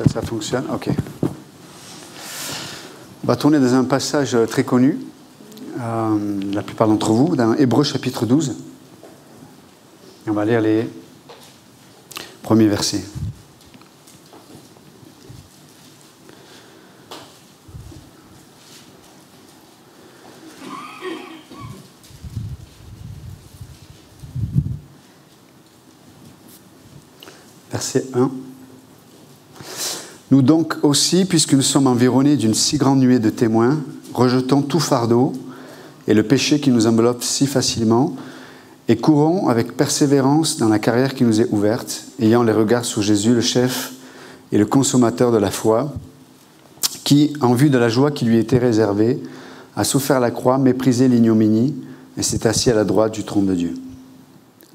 Ça fonctionne? Ok. On va tourner dans un passage très connu, la plupart d'entre vous, dans Hébreux chapitre 12. Et on va lire les premiers versets. Verset 1. Nous donc aussi, puisque nous sommes environnés d'une si grande nuée de témoins, rejetons tout fardeau et le péché qui nous enveloppe si facilement, et courons avec persévérance dans la carrière qui nous est ouverte, ayant les regards sur Jésus, le chef et le consommateur de la foi, qui, en vue de la joie qui lui était réservée, a souffert la croix, méprisé l'ignominie, et s'est assis à la droite du trône de Dieu.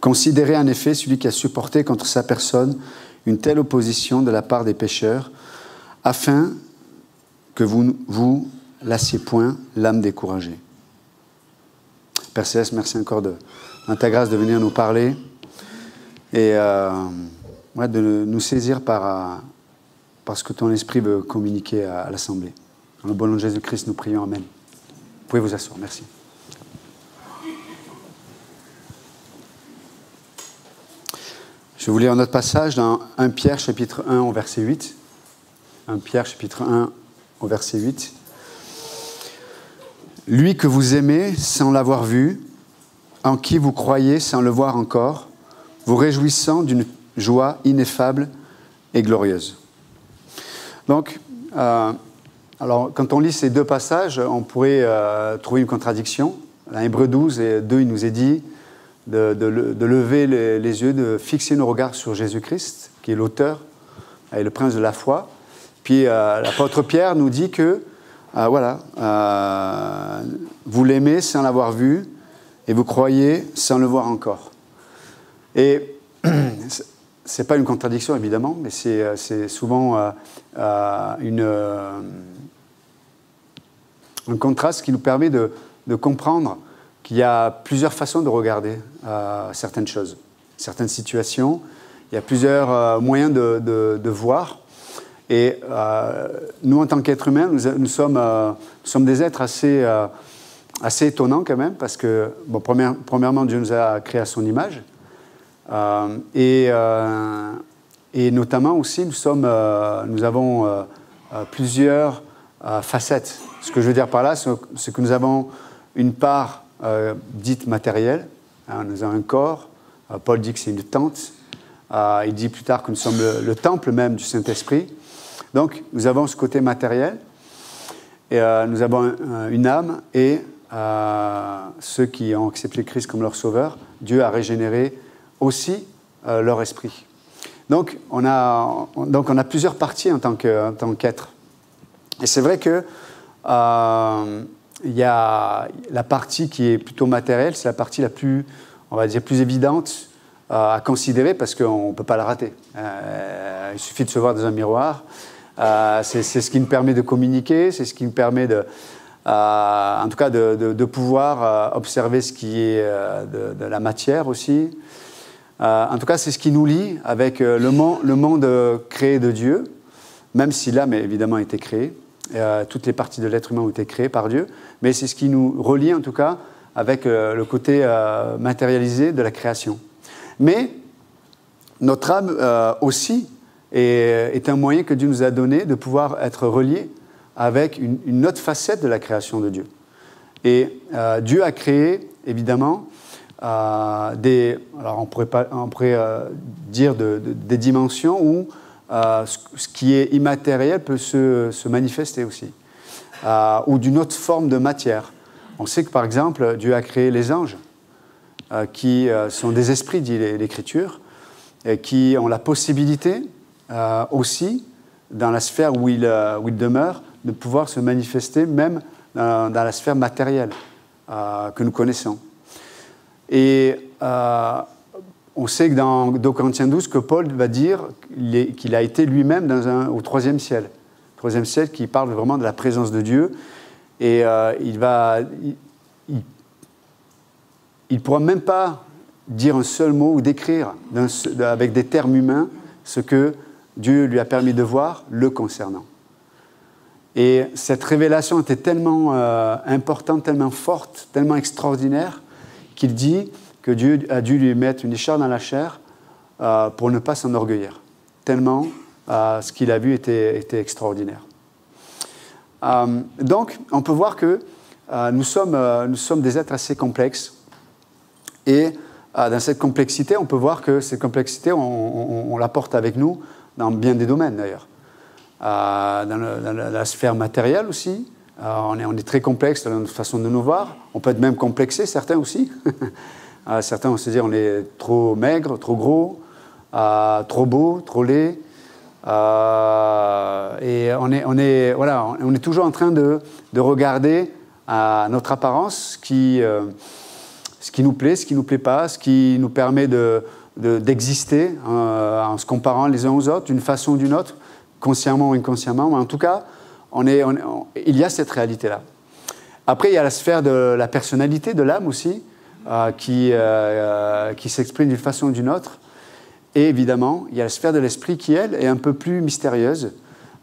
Considérez en effet celui qui a supporté contre sa personne une telle opposition de la part des pécheurs, afin que vous lassiez point l'âme découragée. Père Céleste, merci encore de ta grâce de venir nous parler et de nous saisir par ce que ton esprit veut communiquer à l'Assemblée. Dans le bon nom de Jésus-Christ, nous prions. Amen. Vous pouvez vous asseoir. Merci. Je vais vous lire notre passage dans 1 Pierre chapitre 1 au verset 8. 1 Pierre chapitre 1 au verset 8. Lui que vous aimez sans l'avoir vu, en qui vous croyez sans le voir encore, vous réjouissant d'une joie ineffable et glorieuse. Donc, alors, quand on lit ces deux passages, on pourrait trouver une contradiction. Dans Hébreux 12 et 2, il nous est dit de lever les yeux, de fixer nos regards sur Jésus-Christ, qui est l'auteur et le prince de la foi. Puis l'apôtre Pierre nous dit que, vous l'aimez sans l'avoir vu, et vous croyez sans le voir encore. Et ce n'est pas une contradiction, évidemment, mais c'est souvent un contraste qui nous permet de comprendre qu'il y a plusieurs façons de regarder certaines choses, certaines situations. Il y a plusieurs moyens de voir. Et nous, en tant qu'êtres humains, nous sommes des êtres assez étonnants quand même, parce que, bon, premièrement, Dieu nous a créés à son image. Et notamment aussi, nous avons plusieurs facettes. Ce que je veux dire par là, c'est que nous avons une part dite matérielle. Nous avons un corps. Paul dit que c'est une tente. Il dit plus tard que nous sommes le temple même du Saint-Esprit. Donc, nous avons ce côté matériel. Et nous avons une âme. Et ceux qui ont accepté Christ comme leur sauveur, Dieu a régénéré aussi leur esprit. Donc, on a plusieurs parties en tant qu'être. Et c'est vrai que il y a la partie qui est plutôt matérielle, c'est la partie la plus, on va dire, plus évidente à considérer parce qu'on ne peut pas la rater. Il suffit de se voir dans un miroir. C'est ce qui nous permet de communiquer, c'est ce qui nous permet en tout cas de pouvoir observer ce qui est de la matière aussi. En tout cas, c'est ce qui nous lie avec le monde créé de Dieu, même si l'âme évidemment a été créée. Toutes les parties de l'être humain ont été créées par Dieu, mais c'est ce qui nous relie en tout cas avec le côté matérialisé de la création. Mais notre âme aussi est un moyen que Dieu nous a donné de pouvoir être relié avec une autre facette de la création de Dieu. Et Dieu a créé évidemment alors on pourrait dire des dimensions où ce qui est immatériel peut se manifester aussi, ou d'une autre forme de matière. On sait que, par exemple, Dieu a créé les anges, qui sont des esprits, dit l'Écriture, et qui ont la possibilité aussi, dans la sphère où ils demeurent, de pouvoir se manifester même dans la sphère matérielle que nous connaissons. Et on sait que dans 2 Corinthiens 12, que Paul va dire qu'il a été lui-même au 3e ciel. 3e ciel qui parle vraiment de la présence de Dieu. Et il ne pourra même pas dire un seul mot ou décrire avec des termes humains ce que Dieu lui a permis de voir le concernant. Et cette révélation était tellement importante, tellement forte, tellement extraordinaire, qu'il dit que Dieu a dû lui mettre une écharpe dans la chair pour ne pas s'enorgueillir. Tellement ce qu'il a vu était extraordinaire. Donc, on peut voir que nous sommes des êtres assez complexes. Et dans cette complexité, on peut voir que cette complexité, on la porte avec nous dans bien des domaines d'ailleurs. Dans la sphère matérielle aussi, on est très complexe dans notre façon de nous voir. On peut être même complexé, certains aussi. Certains vont se dire on est trop maigre, trop gros, trop beau, trop laid. Et on est toujours en train de regarder notre apparence, ce qui nous plaît, ce qui ne nous plaît pas, ce qui nous permet d'exister en se comparant les uns aux autres d'une façon ou d'une autre, consciemment ou inconsciemment. Mais en tout cas, il y a cette réalité-là. Après, il y a la sphère de la personnalité, de l'âme aussi, qui s'exprime d'une façon ou d'une autre. Et évidemment, il y a la sphère de l'esprit qui, elle, est un peu plus mystérieuse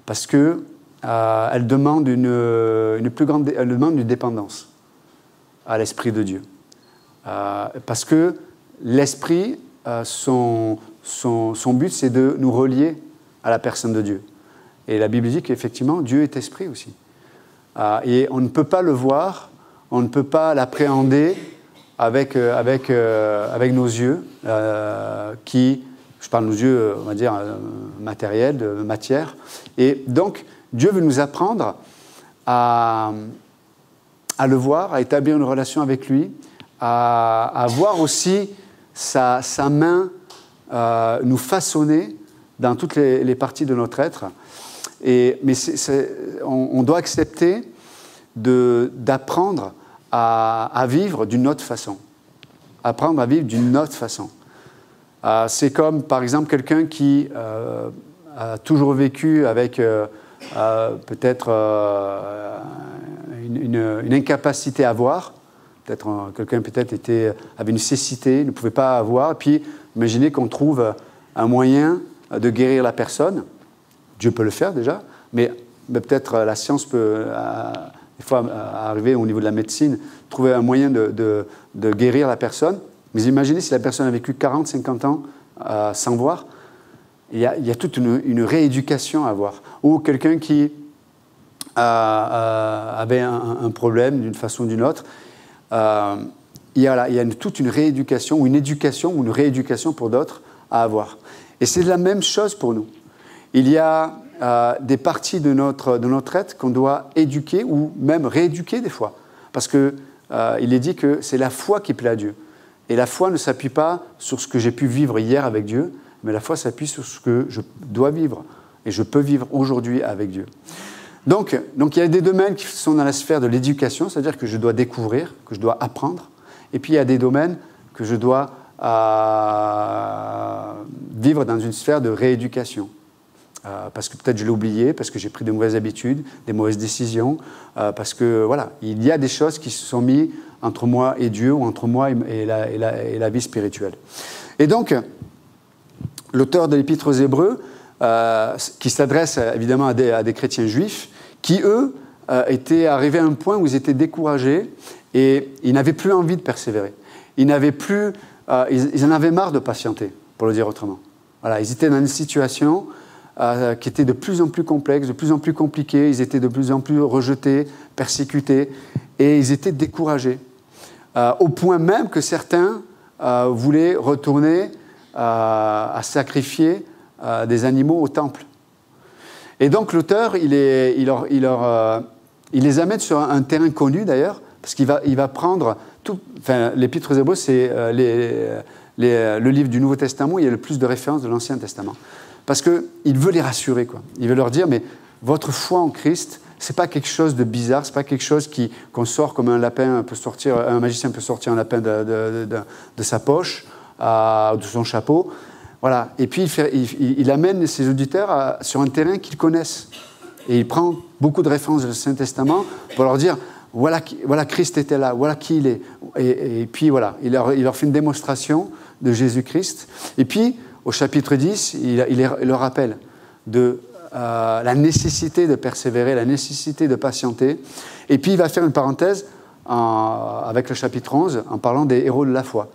parce qu'elle demande une dépendance à l'esprit de Dieu. Parce que l'esprit, son but, c'est de nous relier à la personne de Dieu. Et la Bible dit qu'effectivement, Dieu est esprit aussi. Et on ne peut pas le voir, on ne peut pas l'appréhender avec nos yeux je parle de nos yeux, on va dire, matériels, de matière. Et donc, Dieu veut nous apprendre à le voir, à établir une relation avec lui, à voir aussi sa main nous façonner dans toutes les parties de notre être. Mais on doit accepter d'apprendre à vivre d'une autre façon. Apprendre à vivre d'une autre façon. C'est comme, par exemple, quelqu'un qui a toujours vécu avec peut-être une incapacité à voir. Quelqu'un avait une cécité, ne pouvait pas voir. Et puis, imaginez qu'on trouve un moyen de guérir la personne. Dieu peut le faire déjà, mais peut-être la science peut, des fois, arriver au niveau de la médecine, trouver un moyen de guérir la personne. Mais imaginez si la personne a vécu 40, 50 ans sans voir, il y a toute une rééducation à avoir. Ou quelqu'un qui avait un problème d'une façon ou d'une autre, il y a toute une rééducation, ou une éducation, ou une rééducation pour d'autres à avoir. Et c'est la même chose pour nous. Il y a des parties de notre être qu'on doit éduquer, ou même rééduquer des fois. Parce qu'il est dit que c'est la foi qui plaît à Dieu. Et la foi ne s'appuie pas sur ce que j'ai pu vivre hier avec Dieu, mais la foi s'appuie sur ce que je dois vivre et je peux vivre aujourd'hui avec Dieu. Donc il y a des domaines qui sont dans la sphère de l'éducation, c'est-à-dire que je dois découvrir, que je dois apprendre. Et puis il y a des domaines que je dois vivre dans une sphère de rééducation. Parce que peut-être je l'ai oublié, parce que j'ai pris de mauvaises habitudes, des mauvaises décisions, parce que voilà, il y a des choses qui se sont mises entre moi et Dieu, ou entre moi et la vie spirituelle. Et donc, l'auteur de l'Épître aux Hébreux, qui s'adresse évidemment à des chrétiens juifs, qui eux étaient arrivés à un point où ils étaient découragés et ils n'avaient plus envie de persévérer. Ils en avaient marre de patienter, pour le dire autrement. Voilà, ils étaient dans une situation qui était de plus en plus complexe, de plus en plus compliquée, ils étaient de plus en plus rejetés, persécutés, et ils étaient découragés. Au point même que certains voulaient retourner à sacrifier des animaux au temple. Et donc l'auteur, il les amène sur un terrain connu d'ailleurs, parce qu'il va prendre tout. Enfin, l'Épître aux Hébreux, c'est le livre du Nouveau Testament où il y a le plus de références de l'Ancien Testament. Parce qu'il veut les rassurer, quoi. Il veut leur dire, mais votre foi en Christ, c'est pas quelque chose de bizarre, c'est pas quelque chose qu'on sort comme un magicien peut sortir un lapin de sa poche, de son chapeau. Voilà. Et puis il amène ses auditeurs sur un terrain qu'ils connaissent. Et il prend beaucoup de références du Saint Testament pour leur dire, voilà Christ était là, voilà qui il est. Et puis voilà, il leur fait une démonstration de Jésus-Christ. Et puis, au chapitre 10, il leur rappelle, de la nécessité de persévérer, la nécessité de patienter. Et puis il va faire une parenthèse avec le chapitre 11 en parlant des héros de la foi.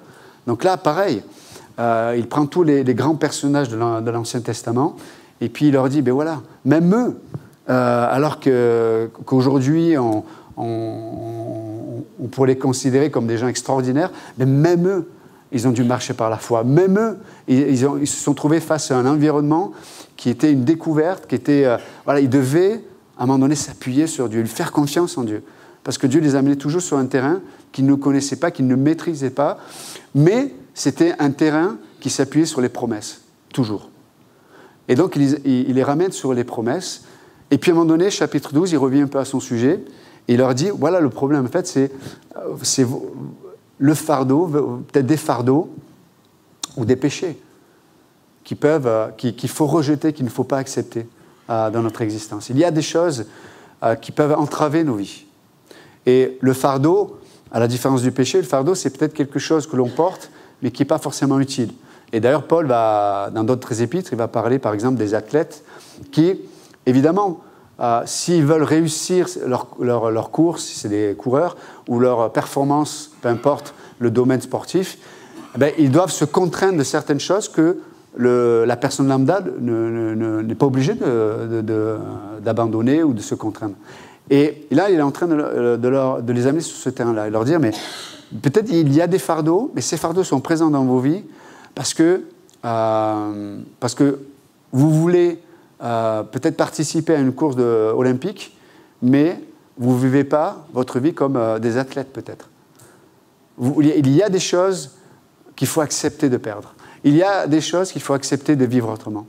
Donc là, pareil, il prend tous les grands personnages de l'Ancien Testament et puis il leur dit, ben voilà, même eux, alors qu'aujourd'hui on pourrait les considérer comme des gens extraordinaires, mais même eux, ils ont dû marcher par la foi. Même eux, ils se sont trouvés face à un environnement qui était une découverte, qui était... voilà, ils devaient, à un moment donné, s'appuyer sur Dieu, lui faire confiance en Dieu. Parce que Dieu les amenait toujours sur un terrain qu'ils ne connaissaient pas, qu'ils ne maîtrisaient pas. Mais c'était un terrain qui s'appuyait sur les promesses, toujours. Et donc, il les ramène sur les promesses. Et puis, à un moment donné, chapitre 12, il revient un peu à son sujet. Et il leur dit, voilà, le problème, en fait, c'est le fardeau, peut-être des fardeaux ou des péchés qu'il faut rejeter, qu'il ne faut pas accepter dans notre existence. Il y a des choses qui peuvent entraver nos vies. Et le fardeau, à la différence du péché, le fardeau, c'est peut-être quelque chose que l'on porte, mais qui n'est pas forcément utile. Et d'ailleurs, Paul, dans d'autres épîtres, il va parler, par exemple, des athlètes qui, évidemment, s'ils veulent réussir leur course, si c'est des coureurs, ou leur performance, peu importe le domaine sportif, ils doivent se contraindre de certaines choses que la personne lambda n'est pas obligée d'abandonner ou de se contraindre. Et là, il est en train de les amener sur ce terrain-là, et leur dire, mais peut-être il y a des fardeaux, mais ces fardeaux sont présents dans vos vies parce que vous voulez peut-être participer à une course olympique, mais vous ne vivez pas votre vie comme des athlètes peut-être. Il y a des choses qu'il faut accepter de perdre. Il y a des choses qu'il faut accepter de vivre autrement.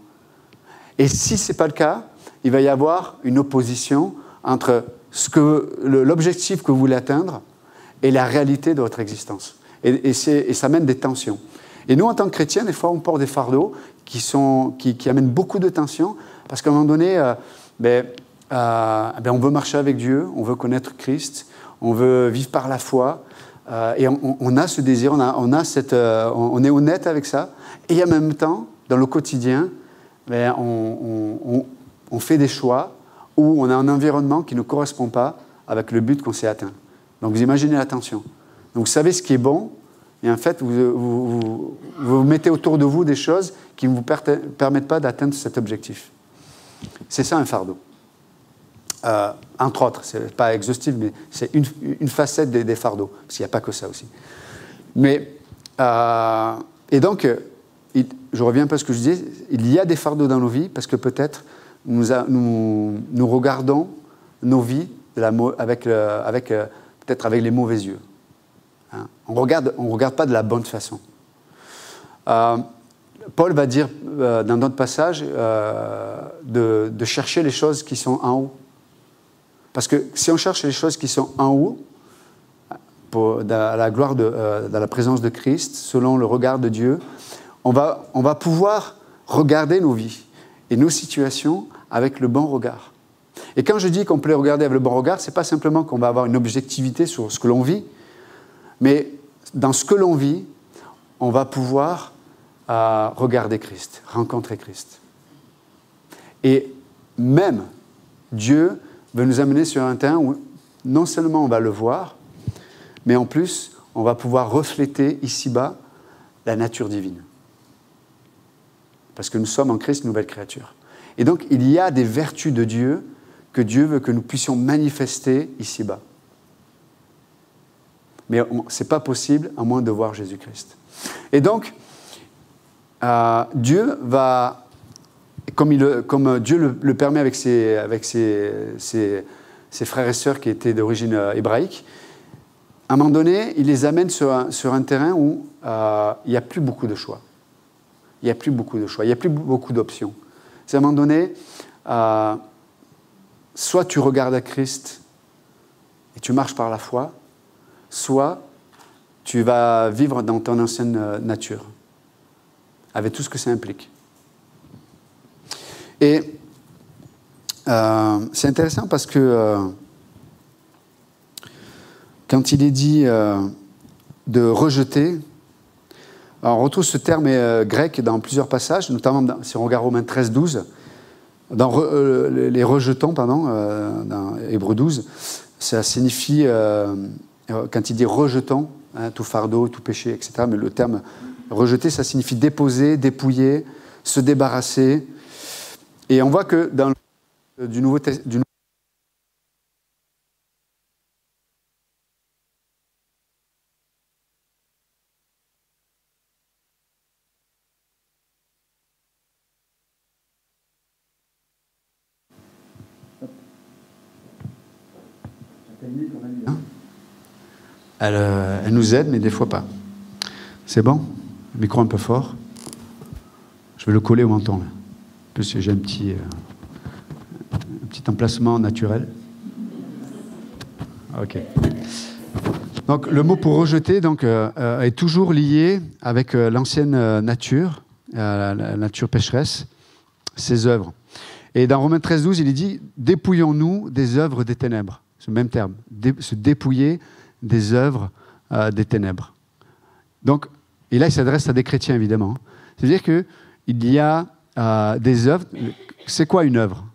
Et si ce n'est pas le cas, il va y avoir une opposition entre l'objectif que vous voulez atteindre et la réalité de votre existence. Et ça mène des tensions. Et nous, en tant que chrétiens, des fois, on porte des fardeaux qui amènent beaucoup de tensions, parce qu'à un moment donné, on veut marcher avec Dieu, on veut connaître Christ, on veut vivre par la foi, et on a ce désir, on est honnête avec ça, et en même temps, dans le quotidien, on fait des choix où on a un environnement qui ne correspond pas avec le but qu'on s'est atteint. Donc vous imaginez la tension. Donc vous savez ce qui est bon, et en fait, vous mettez autour de vous des choses qui ne vous permettent pas d'atteindre cet objectif. C'est ça un fardeau. Entre autres, ce n'est pas exhaustif, mais c'est une facette des fardeaux, parce qu'il n'y a pas que ça aussi. Et donc, je reviens un peu à ce que je disais, il y a des fardeaux dans nos vies, parce que peut-être nous regardons nos vies peut-être avec les mauvais yeux. Hein? On ne regarde pas de la bonne façon. Paul va dire dans d'autres passages de chercher les choses qui sont en haut. Parce que si on cherche les choses qui sont en haut, dans la gloire, dans la présence de Christ, selon le regard de Dieu, on va pouvoir regarder nos vies et nos situations avec le bon regard. Et quand je dis qu'on peut les regarder avec le bon regard, ce n'est pas simplement qu'on va avoir une objectivité sur ce que l'on vit, mais dans ce que l'on vit, on va pouvoir regarder Christ, rencontrer Christ. Et même Dieu veut nous amener sur un terrain où non seulement on va le voir, mais en plus, on va pouvoir refléter ici-bas la nature divine. Parce que nous sommes en Christ une nouvelle créature. Et donc, il y a des vertus de Dieu que Dieu veut que nous puissions manifester ici-bas. Mais ce n'est pas possible à moins de voir Jésus-Christ. Et donc, Dieu va, comme Dieu le permet avec ses frères et sœurs qui étaient d'origine hébraïque, à un moment donné, il les amène sur un terrain où il n'y a plus beaucoup de choix. Il n'y a plus beaucoup de choix, il n'y a plus beaucoup d'options. C'est à un moment donné, soit tu regardes à Christ et tu marches par la foi, soit tu vas vivre dans ton ancienne nature, avec tout ce que ça implique. Et c'est intéressant parce que quand il est dit de rejeter, alors on retrouve ce terme grec dans plusieurs passages, notamment si on regarde Romains 13, 12, les rejetons, pardon, dans Hébreux 12, ça signifie, quand il dit rejetons, hein, tout fardeau, tout péché, etc., mais le terme rejeter, ça signifie déposer, dépouiller, se débarrasser. Et on voit que dans du Nouveau Testament, elle nous aide, mais des fois pas. C'est bon? Le micro un peu fort. Je vais le coller au menton. Là. En plus, j'ai un petit emplacement naturel. Ok. Donc, le mot pour rejeter donc, est toujours lié avec l'ancienne nature, la nature pécheresse, ses œuvres. Et dans Romains 13, 12, il est dit « Dépouillons-nous des œuvres des ténèbres ». Ce même terme, se dépouiller des œuvres des ténèbres. Donc, et là, il s'adresse à des chrétiens, évidemment. C'est-à-dire qu'il y a des œuvres. C'est quoi une œuvre?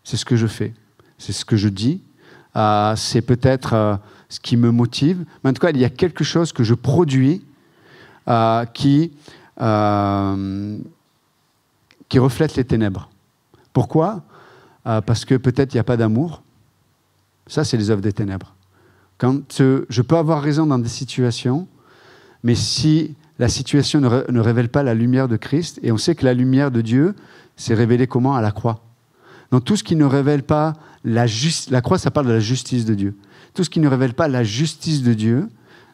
C'est ce que je fais. C'est ce que je dis. C'est peut-être ce qui me motive. Mais en tout cas, il y a quelque chose que je produis qui reflète les ténèbres. Pourquoi? Parce que peut-être il n'y a pas d'amour. Ça, c'est les œuvres des ténèbres. Quand je peux avoir raison dans des situations, mais si la situation ne révèle pas la lumière de Christ, et on sait que la lumière de Dieu s'est révélée comment? À la croix. Donc tout ce qui ne révèle pas la croix, ça parle de la justice de Dieu. Tout ce qui ne révèle pas la justice de Dieu,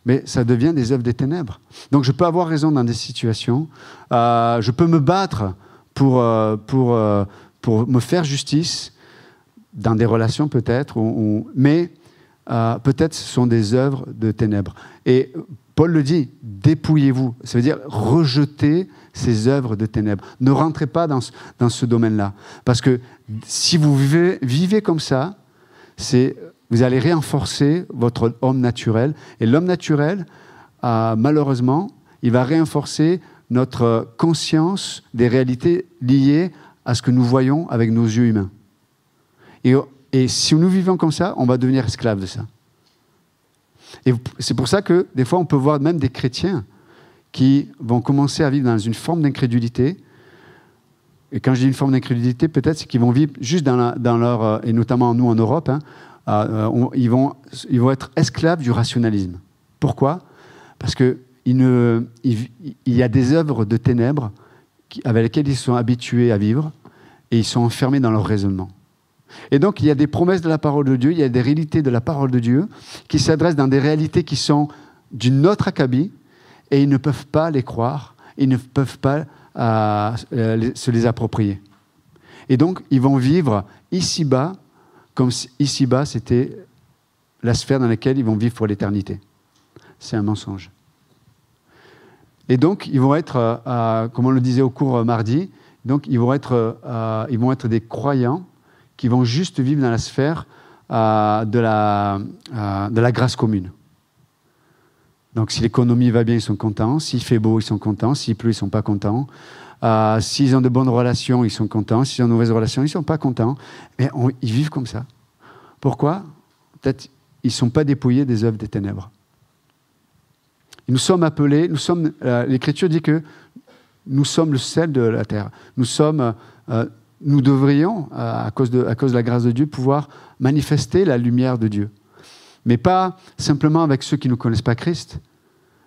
mais ça devient des œuvres des ténèbres. Donc je peux avoir raison dans des situations, je peux me battre pour me faire justice, dans des relations peut-être, mais peut-être ce sont des œuvres de ténèbres. Et Paul le dit, dépouillez-vous. Ça veut dire rejetez ces œuvres de ténèbres. Ne rentrez pas dans ce domaine-là. Parce que si vous vivez comme ça, vous allez renforcer votre homme naturel. Et l'homme naturel, malheureusement, il va renforcer notre conscience des réalités liées à ce que nous voyons avec nos yeux humains. Et si nous vivons comme ça, on va devenir esclaves de ça. Et c'est pour ça que des fois, on peut voir même des chrétiens qui vont commencer à vivre dans une forme d'incrédulité. Et quand je dis une forme d'incrédulité, peut-être c'est qu'ils vont vivre juste dans leur... Et notamment nous en Europe, hein, ils vont être esclaves du rationalisme. Pourquoi? Parce qu'il y a des œuvres de ténèbres avec lesquelles ils sont habitués à vivre et ils sont enfermés dans leur raisonnement. Et donc, il y a des promesses de la parole de Dieu, il y a des réalités de la parole de Dieu qui s'adressent dans des réalités qui sont d'une autre acabit et ils ne peuvent pas les croire, ils ne peuvent pas se les approprier. Et donc, ils vont vivre ici-bas, comme si ici-bas, c'était la sphère dans laquelle ils vont vivre pour l'éternité. C'est un mensonge. Et donc, ils vont être, comme on le disait au cours mardi, donc ils vont être des croyants qui vont juste vivre dans la sphère de la grâce commune. Donc, si l'économie va bien, ils sont contents. S'il fait beau, ils sont contents. S'il pleut, ils ne sont pas contents. S'ils ont de bonnes relations, ils sont contents. S'ils ont de mauvaises relations, ils ne sont pas contents. Mais ils vivent comme ça. Pourquoi? Peut-être ils ne sont pas dépouillés des œuvres des ténèbres. Et nous sommes appelés, l'Écriture dit que nous sommes le sel de la terre. Nous devrions, à cause de la grâce de Dieu, pouvoir manifester la lumière de Dieu. Mais pas simplement avec ceux qui ne connaissent pas Christ,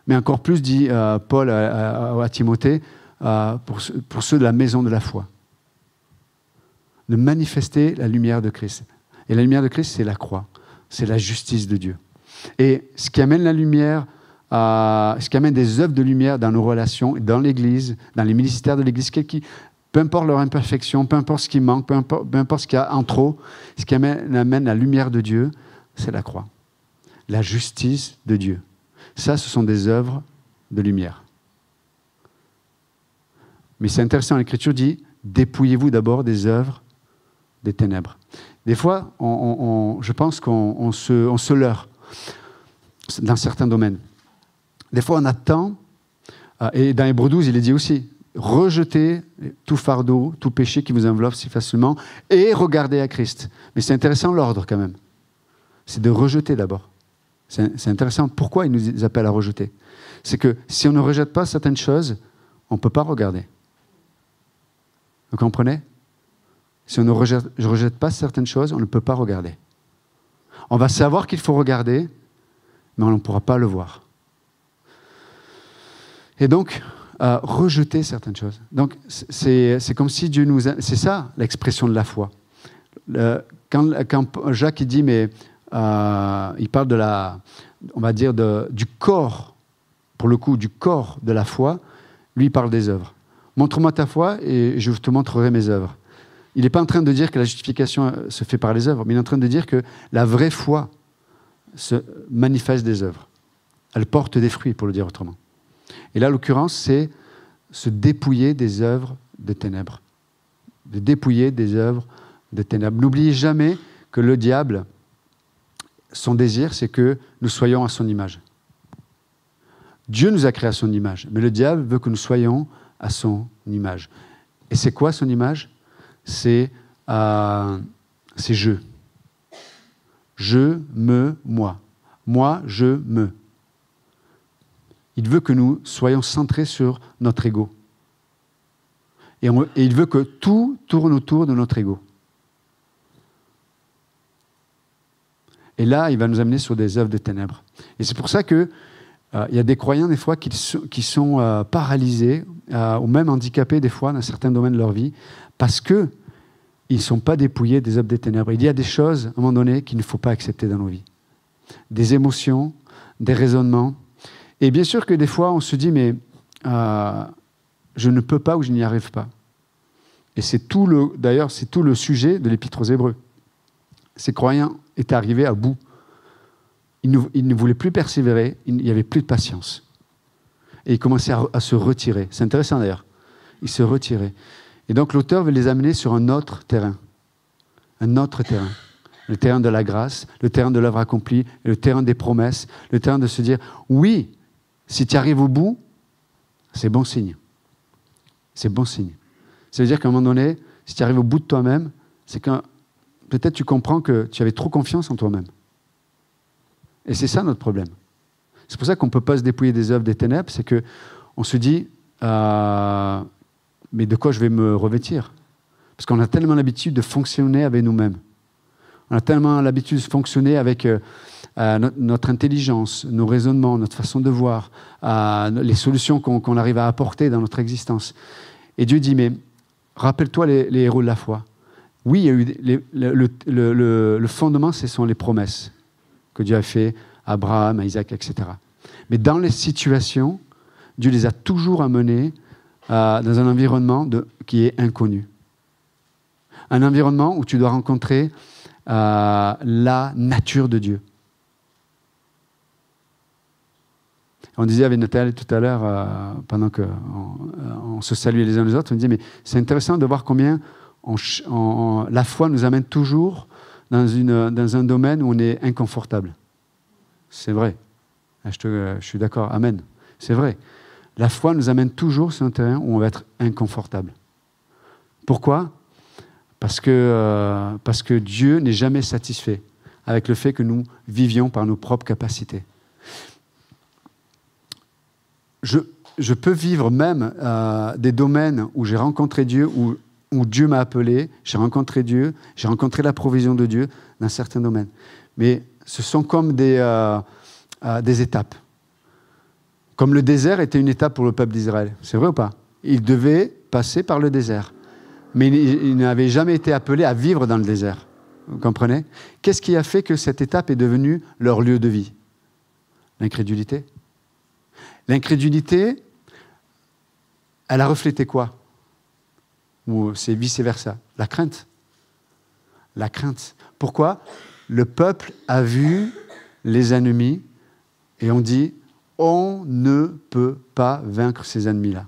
mais encore plus, dit Paul à Timothée, pour ceux de la maison de la foi. De manifester la lumière de Christ. Et la lumière de Christ, c'est la croix. C'est la justice de Dieu. Et ce qui amène la lumière, ce qui amène des œuvres de lumière dans nos relations, dans l'Église, dans les ministères de l'Église, peu importe leur imperfection, peu importe ce qui manque, peu importe ce qu'il y a en trop, ce qui amène la lumière de Dieu, c'est la croix. La justice de Dieu. Ça, ce sont des œuvres de lumière. Mais c'est intéressant, l'Écriture dit, dépouillez-vous d'abord des œuvres des ténèbres. Des fois, je pense qu'on se leurre dans certains domaines. Des fois, on attend, et dans Hébreux 12, il est dit aussi, rejetez tout fardeau, tout péché qui vous enveloppe si facilement, et regardez à Christ. Mais c'est intéressant l'ordre quand même. C'est de rejeter d'abord. C'est intéressant. Pourquoi il nous appelle à rejeter? C'est que si on ne rejette pas certaines choses, on ne peut pas regarder. Vous comprenez? Si on ne rejette pas certaines choses, on ne peut pas regarder. On va savoir qu'il faut regarder, mais on ne pourra pas le voir. Et donc, rejeter certaines choses. Donc, c'est comme si Dieu nous... C'est ça, l'expression de la foi. Quand Jacques il dit, mais il parle de on va dire, du corps, pour le coup, du corps de la foi, lui, il parle des œuvres. Montre-moi ta foi et je te montrerai mes œuvres. Il n'est pas en train de dire que la justification se fait par les œuvres, mais il est en train de dire que la vraie foi se manifeste des œuvres. Elle porte des fruits, pour le dire autrement. Et là, l'occurrence, c'est se dépouiller des œuvres de ténèbres. De dépouiller des œuvres de ténèbres. N'oubliez jamais que le diable, son désir, c'est que nous soyons à son image. Dieu nous a créés à son image, mais le diable veut que nous soyons à son image. Et c'est quoi son image? C'est je. Je, me, moi. Moi, je, me. Il veut que nous soyons centrés sur notre ego. Et il veut que tout tourne autour de notre ego. Et là, il va nous amener sur des œuvres de ténèbres. Et c'est pour ça qu'il y a des croyants, des fois, qui sont paralysés ou même handicapés, des fois, dans certains domaines de leur vie, parce qu'ils ne sont pas dépouillés des œuvres des ténèbres. Il y a des choses, à un moment donné, qu'il ne faut pas accepter dans nos vies. Des émotions, des raisonnements. Et bien sûr que des fois, on se dit, mais je ne peux pas ou je n'y arrive pas. Et d'ailleurs, c'est tout le sujet de l'Épître aux Hébreux. Ces croyants étaient arrivés à bout. Ils ne voulaient plus persévérer, il n'y avait plus de patience. Et ils commençaient à se retirer. C'est intéressant d'ailleurs. Ils se retiraient. Et donc l'auteur veut les amener sur un autre terrain. Un autre terrain. Le terrain de la grâce, le terrain de l'œuvre accomplie, le terrain des promesses, le terrain de se dire, oui, si tu arrives au bout, c'est bon signe. C'est bon signe. Ça veut dire qu'à un moment donné, si tu arrives au bout de toi-même, c'est que peut-être tu comprends que tu avais trop confiance en toi-même. Et c'est ça notre problème. C'est pour ça qu'on ne peut pas se dépouiller des œuvres des ténèbres, c'est qu'on se dit, mais de quoi je vais me revêtir? Parce qu'on a tellement l'habitude de fonctionner avec nous-mêmes. On a tellement l'habitude de fonctionner avec notre intelligence, nos raisonnements, notre façon de voir, les solutions qu'on arrive à apporter dans notre existence. Et Dieu dit, mais rappelle-toi les héros de la foi. Oui, il y a eu le fondement, ce sont les promesses que Dieu a fait à Abraham, à Isaac, etc. Mais dans les situations, Dieu les a toujours amenés dans un environnement qui est inconnu. Un environnement où tu dois rencontrer la nature de Dieu. On disait avec Nathalie tout à l'heure, pendant qu'on se saluait les uns les autres, on disait, mais c'est intéressant de voir combien la foi nous amène toujours dans un domaine où on est inconfortable. C'est vrai. Je suis d'accord. Amen. C'est vrai. La foi nous amène toujours sur un terrain où on va être inconfortable. Pourquoi ? Parce que Dieu n'est jamais satisfait avec le fait que nous vivions par nos propres capacités. Je peux vivre même des domaines où j'ai rencontré Dieu, où Dieu m'a appelé, j'ai rencontré Dieu, j'ai rencontré la provision de Dieu dans certains domaines. Mais ce sont comme des étapes. Comme le désert était une étape pour le peuple d'Israël. C'est vrai ou pas ? Il devait passer par le désert. Mais il n'avait jamais été appelé à vivre dans le désert. Vous comprenez ? Qu'est-ce qui a fait que cette étape est devenue leur lieu de vie ? L'incrédulité. L'incrédulité, elle a reflété quoi ? Ou c'est vice-versa ? La crainte. La crainte. Pourquoi ? Le peuple a vu les ennemis et on dit « on ne peut pas vaincre ces ennemis-là ».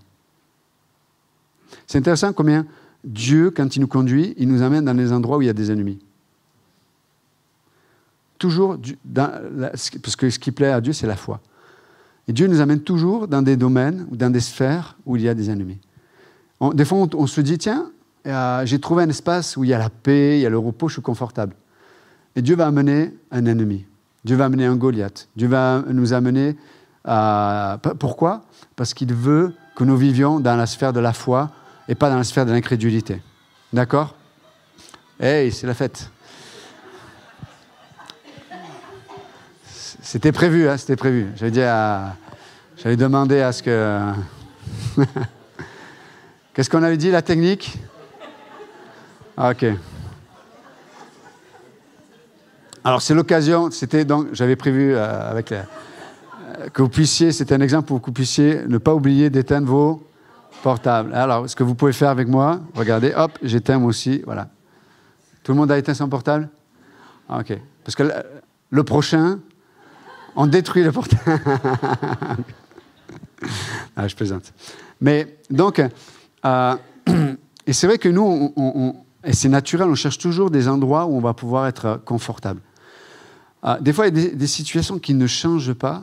C'est intéressant combien Dieu, quand il nous conduit, il nous amène dans les endroits où il y a des ennemis. Toujours, parce que ce qui plaît à Dieu, c'est la foi. Et Dieu nous amène toujours dans des domaines ou dans des sphères où il y a des ennemis. Des fois, on se dit, tiens, j'ai trouvé un espace où il y a la paix, il y a le repos, je suis confortable. Et Dieu va amener un ennemi. Dieu va amener un Goliath. Dieu va nous amener à... Pourquoi? Parce qu'il veut que nous vivions dans la sphère de la foi et pas dans la sphère de l'incrédulité. D'accord? Hey, c'est la fête. C'était prévu, hein, c'était prévu. J'avais demandé à ce que... Qu'est-ce qu'on avait dit, la technique? OK. Alors, c'est l'occasion, c'était donc, j'avais prévu que vous puissiez, c'était un exemple pour que vous puissiez ne pas oublier d'éteindre vos portables. Alors, ce que vous pouvez faire avec moi, regardez, hop, j'éteins moi aussi, voilà. Tout le monde a éteint son portable? OK. Parce que le prochain, on détruit le portable. Ah, je plaisante. Mais donc, et c'est vrai que nous, et c'est naturel, on cherche toujours des endroits où on va pouvoir être confortable. Des fois, il y a des situations qui ne changent pas.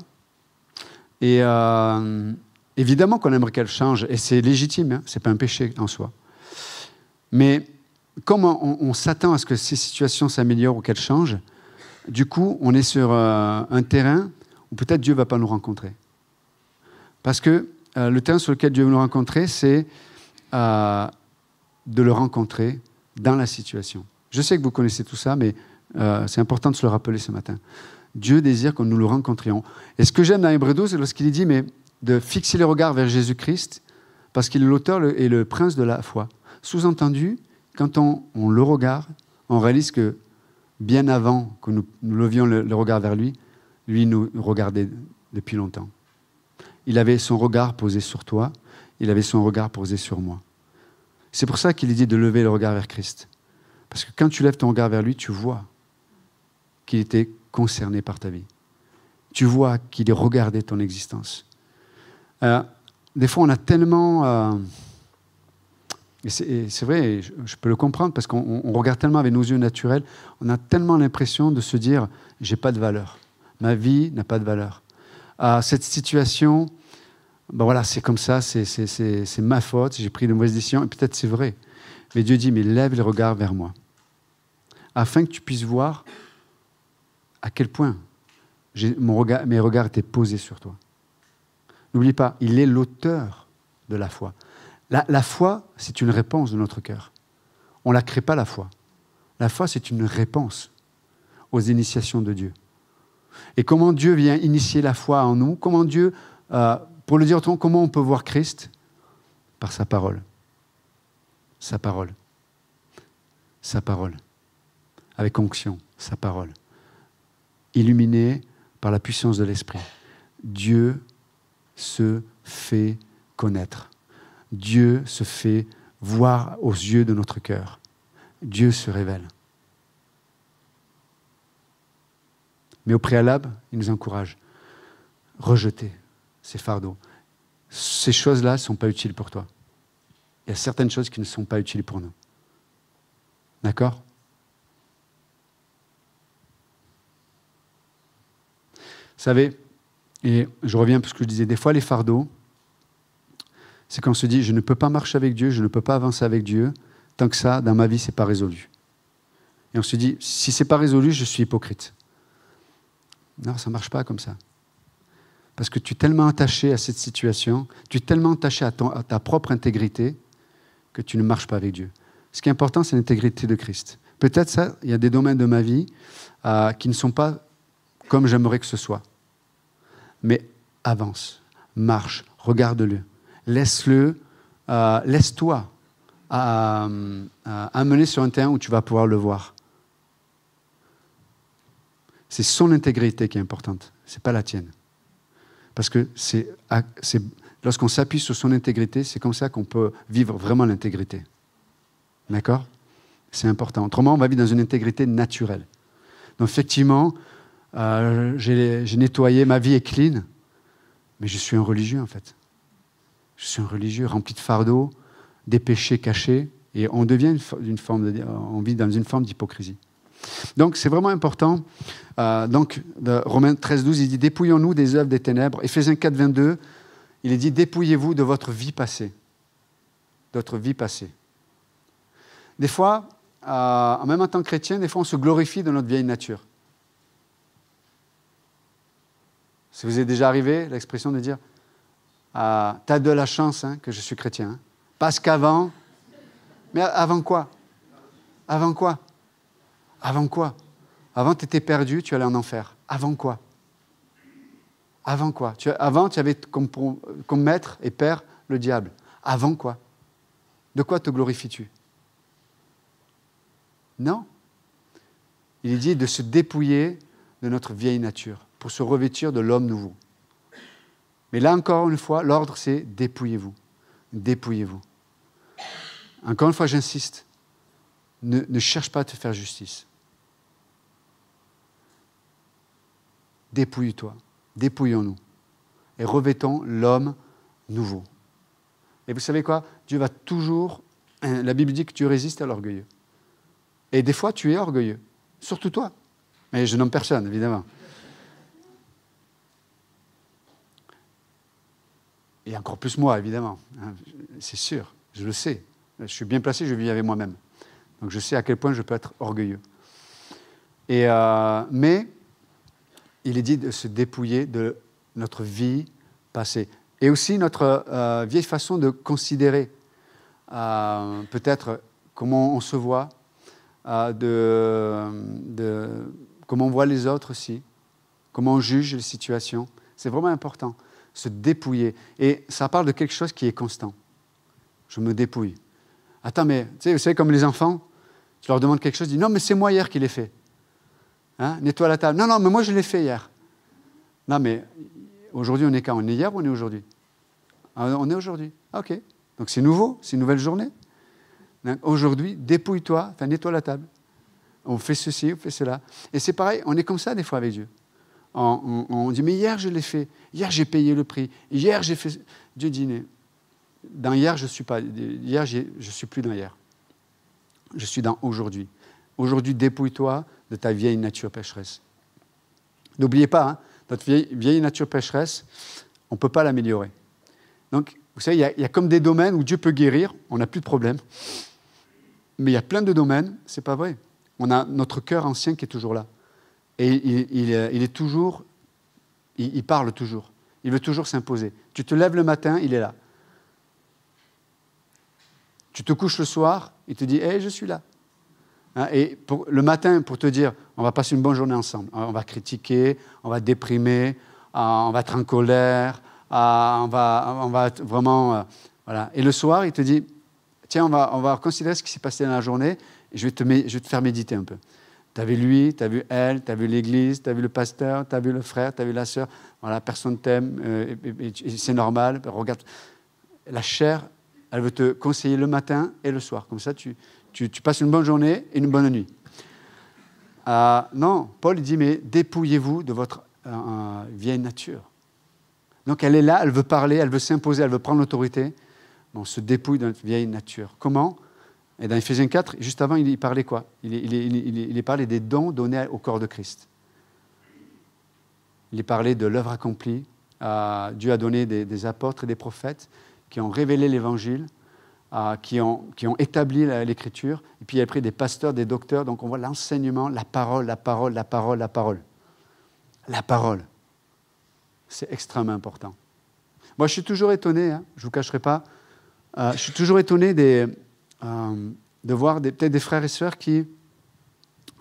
Et évidemment qu'on aimerait qu'elles changent, et c'est légitime, hein, ce n'est pas un péché en soi. Mais comme on s'attend à ce que ces situations s'améliorent ou qu'elles changent, du coup, on est sur un terrain où peut-être Dieu ne va pas nous rencontrer. Parce que le terrain sur lequel Dieu veut nous rencontrer, c'est de le rencontrer dans la situation. Je sais que vous connaissez tout ça, mais c'est important de se le rappeler ce matin. Dieu désire que nous le rencontrions. Et ce que j'aime dans Hébreux 12, c'est lorsqu'il dit mais de fixer les regards vers Jésus-Christ, parce qu'il est l'auteur et le prince de la foi. Sous-entendu, quand on le regarde, on réalise que bien avant que nous levions le regard vers lui, lui nous regardait depuis longtemps. Il avait son regard posé sur toi, il avait son regard posé sur moi. C'est pour ça qu'il est dit de lever le regard vers Christ. Parce que quand tu lèves ton regard vers lui, tu vois qu'il était concerné par ta vie. Tu vois qu'il regardait ton existence. Des fois, on a tellement... et c'est vrai, je peux le comprendre, parce qu'on regarde tellement avec nos yeux naturels, on a tellement l'impression de se dire « j'ai pas de valeur. Ma vie n'a pas de valeur. Cette situation, ben voilà, c'est comme ça, c'est ma faute, j'ai pris de mauvaises décisions. » Et peut-être c'est vrai. Mais Dieu dit « mais lève le regard vers moi. » Afin que tu puisses voir à quel point mes regards étaient posés sur toi. N'oublie pas, il est l'auteur de la foi. La foi, c'est une réponse de notre cœur. On ne la crée pas, la foi. La foi, c'est une réponse aux initiations de Dieu. Et comment Dieu vient initier la foi en nous? Comment Dieu, pour le dire autrement, comment on peut voir Christ? Par sa parole. Sa parole. Sa parole. Avec onction, sa parole. Illuminé par la puissance de l'Esprit. Dieu se fait connaître. Dieu se fait voir aux yeux de notre cœur. Dieu se révèle. Mais au préalable, il nous encourage. Rejeter ces fardeaux. Ces choses-là ne sont pas utiles pour toi. Il y a certaines choses qui ne sont pas utiles pour nous. D'accord? Vous savez, et je reviens parce que je disais, des fois les fardeaux, c'est quand on se dit, je ne peux pas marcher avec Dieu, je ne peux pas avancer avec Dieu, tant que ça, dans ma vie, ce n'est pas résolu. Et on se dit, si ce n'est pas résolu, je suis hypocrite. Non, ça ne marche pas comme ça. Parce que tu es tellement attaché à cette situation, tu es tellement attaché à ta propre intégrité, que tu ne marches pas avec Dieu. Ce qui est important, c'est l'intégrité de Christ. Peut-être ça, il y a des domaines de ma vie qui ne sont pas comme j'aimerais que ce soit. Mais avance, marche, regarde-le. Laisse-toi amener sur un terrain où tu vas pouvoir le voir. C'est son intégrité qui est importante, ce n'est pas la tienne. Parce que lorsqu'on s'appuie sur son intégrité, c'est comme ça qu'on peut vivre vraiment l'intégrité. D'accord? C'est important. Autrement, on va vivre dans une intégrité naturelle. Donc effectivement, j'ai nettoyé, ma vie est clean, mais je suis un religieux en fait. Je suis un religieux rempli de fardeaux, des péchés cachés, et on vit dans une forme d'hypocrisie. Donc c'est vraiment important. Romains 13, 12, il dit « Dépouillons-nous des œuvres des ténèbres ». Éphésiens 4, 22, il est dit « Dépouillez-vous de votre vie passée ». de notre vie passée. Des fois, même en tant que chrétien, des fois on se glorifie de notre vieille nature. Ça vous est déjà arrivé, l'expression de dire « T'as de la chance hein, que je suis chrétien. Hein. Parce qu'avant... » Mais avant quoi? Avant quoi? Avant quoi? Avant, tu étais perdu, tu allais en enfer. Avant quoi? Avant quoi? Avant, tu avais comme maître et père le diable. Avant quoi? De quoi te glorifies-tu? Non. Il est dit de se dépouiller de notre vieille nature pour se revêtir de l'homme nouveau. Mais là encore une fois, l'ordre c'est dépouillez-vous. Dépouillez-vous. Encore une fois, j'insiste, ne cherche pas à te faire justice. Dépouille-toi, dépouillons-nous et revêtons l'homme nouveau. Et vous savez quoi? Dieu va toujours, la Bible dit que Dieu résiste à l'orgueilleux. Et des fois, tu es orgueilleux, surtout toi. Mais je nomme personne, évidemment. Et encore plus moi, évidemment. C'est sûr, je le sais. Je suis bien placé, je vis avec moi-même. Donc je sais à quel point je peux être orgueilleux. Mais il est dit de se dépouiller de notre vie passée. Et aussi notre vieille façon de considérer peut-être comment on se voit, comment on voit les autres aussi, comment on juge les situations. C'est vraiment important, se dépouiller. Et ça parle de quelque chose qui est constant. Je me dépouille. Attends, mais tu sais, vous savez, comme les enfants, tu leur demandes quelque chose, ils disent non, mais c'est moi hier qui l'ai fait. Hein? Nettoie la table. Non, non, mais moi je l'ai fait hier. Non, mais aujourd'hui, on est quand? On est hier ou on est aujourd'hui? On est aujourd'hui. Ah, ok. Donc c'est nouveau, c'est une nouvelle journée. Aujourd'hui, dépouille-toi, enfin nettoie la table. On fait ceci, on fait cela. Et c'est pareil, on est comme ça des fois avec Dieu. On dit, mais hier je l'ai fait, hier j'ai payé le prix, hier j'ai fait... Dieu dit, dans hier je ne suis pas, hier je ne suis plus dans hier. Je suis dans aujourd'hui. Aujourd'hui, dépouille-toi de ta vieille nature pécheresse. N'oubliez pas, hein, notre vieille nature pécheresse, on ne peut pas l'améliorer. Donc, vous savez, il y a comme des domaines où Dieu peut guérir, on n'a plus de problème. Mais il y a plein de domaines, ce n'est pas vrai. On a notre cœur ancien qui est toujours là. Et il est toujours, il parle toujours. Il veut toujours s'imposer. Tu te lèves le matin, il est là. Tu te couches le soir, il te dit « Hey, je suis là ». Hein, et le matin, pour te dire « On va passer une bonne journée ensemble ». On va critiquer, on va déprimer, on va être en colère, on va être vraiment... voilà. Et le soir, il te dit « Tiens, on va considérer ce qui s'est passé dans la journée et je vais te faire méditer un peu. » Tu as vu lui, tu as vu elle, tu as vu l'église, tu as vu le pasteur, tu as vu le frère, tu as vu la sœur. Voilà, personne t'aime, c'est normal. Regarde, la chair, elle veut te conseiller le matin et le soir. Comme ça, tu passes une bonne journée et une bonne nuit. Non, Paul dit, mais dépouillez-vous de votre vieille nature. Donc elle est là, elle veut parler, elle veut s'imposer, elle veut prendre l'autorité. On se dépouille de notre vieille nature. Comment? Et dans Éphésiens 4, juste avant, il parlait quoi? Il parlait des dons donnés au corps de Christ. Il parlait de l'œuvre accomplie. Dieu a donné des apôtres et des prophètes qui ont révélé l'Évangile, qui ont établi l'Écriture. Et puis il a pris des pasteurs, des docteurs. Donc on voit l'enseignement, la parole, la parole, la parole, la parole. La parole. C'est extrêmement important. Moi, je suis toujours étonné, hein, je ne vous cacherai pas, je suis toujours étonné de voir peut-être des frères et sœurs qui,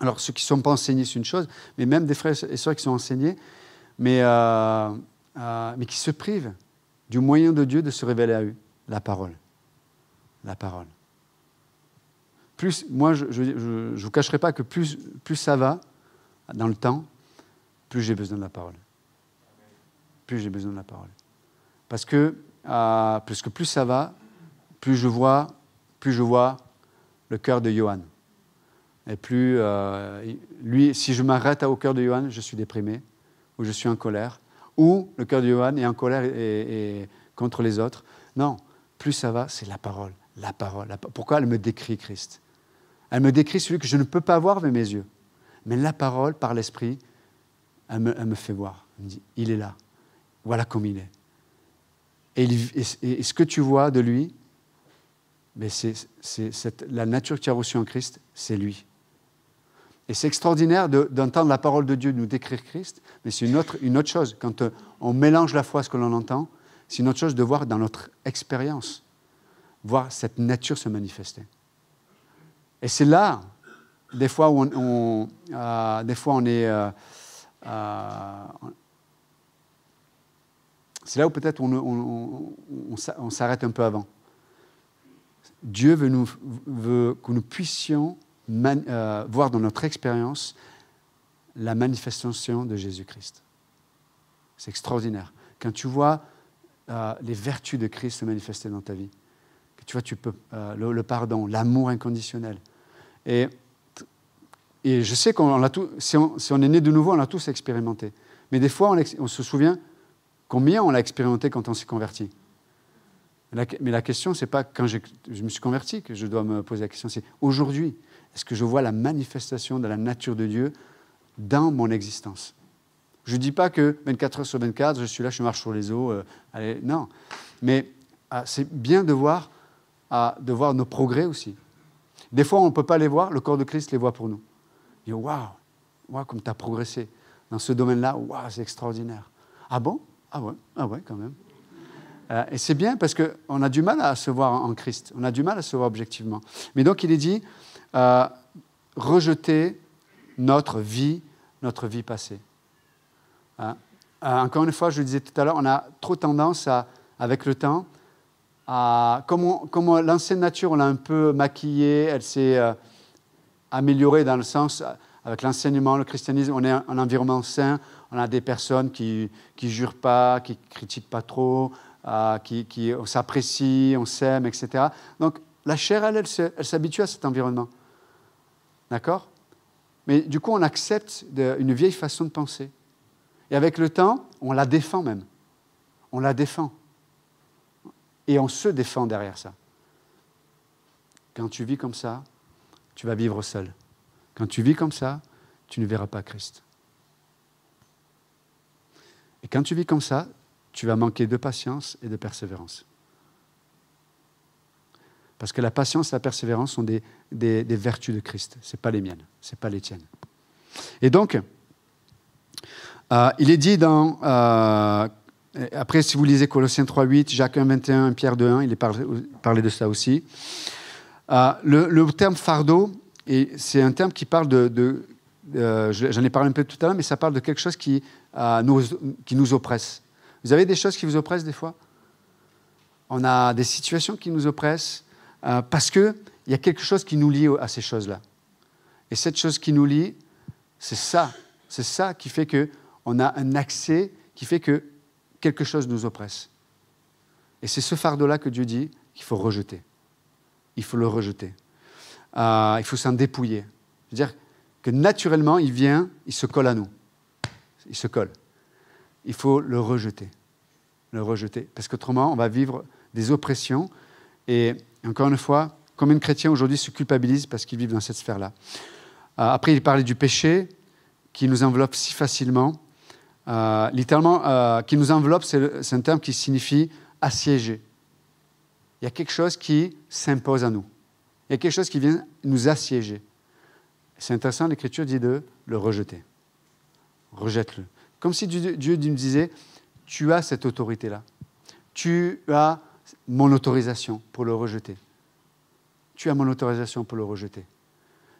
alors ceux qui ne sont pas enseignés, c'est une chose, mais même des frères et sœurs qui sont enseignés, mais qui se privent du moyen de Dieu de se révéler à eux, la parole. La parole. Plus, moi, je ne vous cacherai pas que plus ça va dans le temps, plus j'ai besoin de la parole. Plus j'ai besoin de la parole. Parce que plus ça va, plus je vois le cœur de Johan. Et plus, lui, si je m'arrête au cœur de Johan, je suis déprimé, ou je suis en colère, ou le cœur de Johan est en colère et contre les autres. Non, plus ça va, c'est la parole, la parole, la parole. Pourquoi elle me décrit Christ? Elle me décrit celui que je ne peux pas voir avec mes yeux. Mais la parole, par l'Esprit, elle me fait voir. Elle me dit, il est là. Voilà comme il est. Et ce que tu vois de lui, mais la nature que tu as reçue en Christ, c'est lui. Et c'est extraordinaire d'entendre la parole de Dieu nous décrire Christ, mais c'est une autre chose. Quand on mélange la foi à ce que l'on entend, c'est une autre chose de voir dans notre expérience, voir cette nature se manifester. Et c'est là, des fois, où on est... c'est là où peut-être on s'arrête un peu avant. Dieu veut que nous puissions voir dans notre expérience la manifestation de Jésus-Christ. C'est extraordinaire. Quand tu vois les vertus de Christ se manifester dans ta vie, que tu vois, tu peux le pardon, l'amour inconditionnel. Et je sais qu'on l'a tous, si on est né de nouveau, on l'a tous expérimenté. Mais des fois, on se souvient combien on l'a expérimenté quand on s'est converti. Mais la question, ce n'est pas quand je me suis converti que je dois me poser la question, c'est aujourd'hui, est-ce que je vois la manifestation de la nature de Dieu dans mon existence? Je ne dis pas que 24 heures sur 24, je suis là, je marche sur les eaux. Allez, non. Mais c'est bien de voir nos progrès aussi. Des fois, on ne peut pas les voir, le corps de Christ les voit pour nous. Il dit, waouh, comme tu as progressé. Dans ce domaine-là, waouh, c'est extraordinaire. Ah bon? Ah ouais, quand même. Et c'est bien parce qu'on a du mal à se voir en Christ. On a du mal à se voir objectivement. Mais donc, il est dit, rejeter notre vie passée. Encore une fois, je le disais tout à l'heure, on a trop tendance, avec le temps, comme l'ancienne nature, on l'a un peu maquillée, elle s'est améliorée dans le sens, avec l'enseignement, le christianisme, on est un environnement sain, on a des personnes qui ne jurent pas, qui ne critiquent pas trop, on s'apprécie, on s'aime, etc. Donc, la chair, elle s'habitue à cet environnement. D'accord? Mais du coup, on accepte une vieille façon de penser. Et avec le temps, on la défend même. On la défend. Et on se défend derrière ça. Quand tu vis comme ça, tu vas vivre seul. Quand tu vis comme ça, tu ne verras pas Christ. Et quand tu vis comme ça, tu vas manquer de patience et de persévérance. Parce que la patience et la persévérance sont des vertus de Christ. Ce n'est pas les miennes, ce n'est pas les tiennes. Et donc, il est dit après, si vous lisez Colossiens 3.8, Jacques 1.21, Pierre 2.1, il est parlé de ça aussi. Le terme fardeau, c'est un terme qui parle j'en ai parlé un peu tout à l'heure, mais ça parle de quelque chose qui nous oppresse. Vous avez des choses qui vous oppressent des fois? On a des situations qui nous oppressent parce qu'il y a quelque chose qui nous lie à ces choses-là. Et cette chose qui nous lie, c'est ça qui fait qu'on a un accès, qui fait que quelque chose nous oppresse. Et c'est ce fardeau-là que Dieu dit qu'il faut rejeter. Il faut le rejeter. Il faut s'en dépouiller. C'est-à-dire que naturellement, il se colle à nous. Il se colle. Il faut le rejeter. Le rejeter. Parce qu'autrement, on va vivre des oppressions. Et encore une fois, combien de chrétiens aujourd'hui se culpabilisent parce qu'ils vivent dans cette sphère-là? Après, il parlait du péché qui nous enveloppe si facilement. Littéralement, qui nous enveloppe, c'est un terme qui signifie assiéger. Il y a quelque chose qui s'impose à nous. Il y a quelque chose qui vient nous assiéger. C'est intéressant, l'Écriture dit de le rejeter. Rejette-le. Comme si Dieu nous disait, tu as cette autorité-là. Tu as mon autorisation pour le rejeter. Tu as mon autorisation pour le rejeter.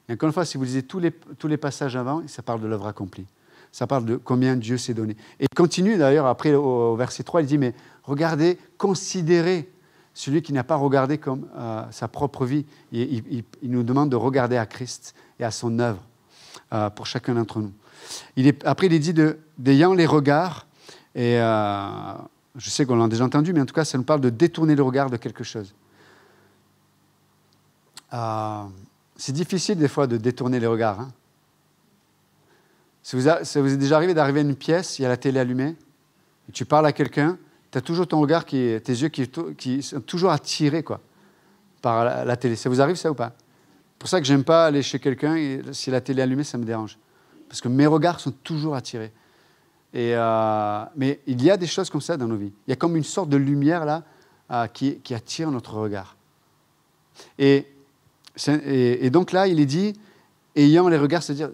Et encore une fois, si vous lisez tous les passages avant, ça parle de l'œuvre accomplie. Ça parle de combien Dieu s'est donné. Et il continue d'ailleurs, après au verset 3, il dit, mais regardez, considérez celui qui n'a pas regardé comme sa propre vie. Il nous demande de regarder à Christ et à son œuvre pour chacun d'entre nous. Après, il est dit d'ayant les regards, et je sais qu'on l'a déjà entendu, mais en tout cas, ça nous parle de détourner le regard de quelque chose. C'est difficile des fois de détourner les regards. Hein. Ça vous est déjà arrivé d'arriver à une pièce, il y a la télé allumée, et tu parles à quelqu'un, tu as toujours ton regard, tes yeux qui sont toujours attirés par la télé. Ça vous arrive ça ou pas? C'est pour ça que je n'aime pas aller chez quelqu'un, et si la télé est allumée, ça me dérange. Parce que mes regards sont toujours attirés. Mais il y a des choses comme ça dans nos vies. Il y a comme une sorte de lumière là qui attire notre regard. Et donc là, il est dit, ayant les regards, c'est-à-dire,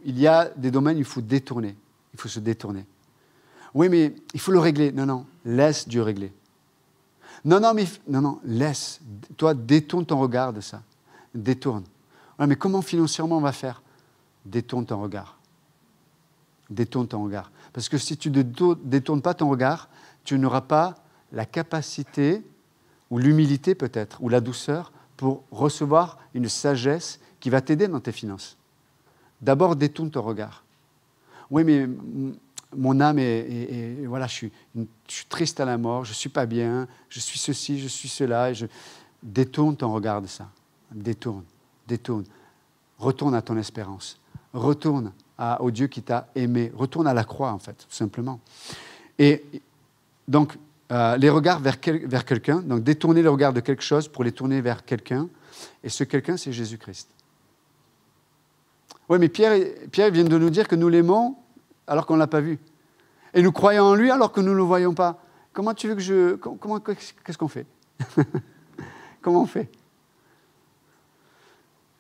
il y a des domaines où il faut détourner. Il faut se détourner. Oui, mais il faut le régler. Non, non, laisse Dieu régler. Non, laisse. Toi, détourne ton regard de ça. Détourne. Ouais, mais comment financièrement on va faire? Détourne ton regard. Détourne ton regard. Parce que si tu ne détournes pas ton regard, tu n'auras pas la capacité, ou l'humilité peut-être, ou la douceur, pour recevoir une sagesse qui va t'aider dans tes finances. D'abord, détourne ton regard. Oui, mais mon âme voilà, je suis triste à la mort, je ne suis pas bien, je suis ceci, je suis cela. Détourne ton regard de ça. Détourne. Retourne à ton espérance. Retourne au Dieu qui t'a aimé. Retourne à la croix, en fait, tout simplement. Et donc, les regards vers quelqu'un, donc détourner le regard de quelque chose pour les tourner vers quelqu'un. Et ce quelqu'un, c'est Jésus-Christ. Oui, mais Pierre vient de nous dire que nous l'aimons alors qu'on ne l'a pas vu. Et nous croyons en lui alors que nous ne le voyons pas. Comment tu veux que qu'est-ce qu'on fait? Comment on fait?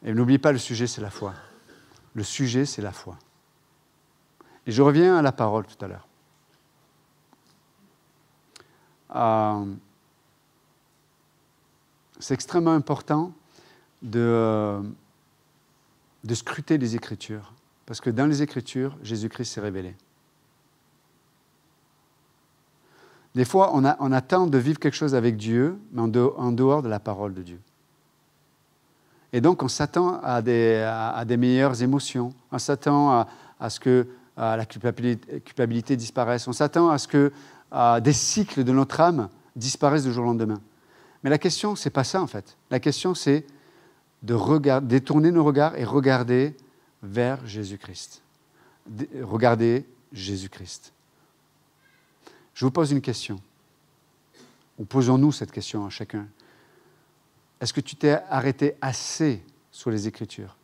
Et n'oublie pas, le sujet, c'est la foi. Le sujet, c'est la foi. Et je reviens à la parole tout à l'heure. C'est extrêmement important de scruter les Écritures. Parce que dans les Écritures, Jésus-Christ s'est révélé. Des fois, on attend de vivre quelque chose avec Dieu, mais en dehors de la parole de Dieu. Et donc, on s'attend à des meilleures émotions. On s'attend à ce que la culpabilité disparaisse. On s'attend à ce que des cycles de notre âme disparaissent du jour au lendemain. Mais la question, ce n'est pas ça, en fait. La question, c'est de détourner nos regards et regarder vers Jésus-Christ. Regardez Jésus-Christ. Je vous pose une question. Ou posons-nous cette question à chacun. Est-ce que tu t'es arrêté assez sur les Écritures,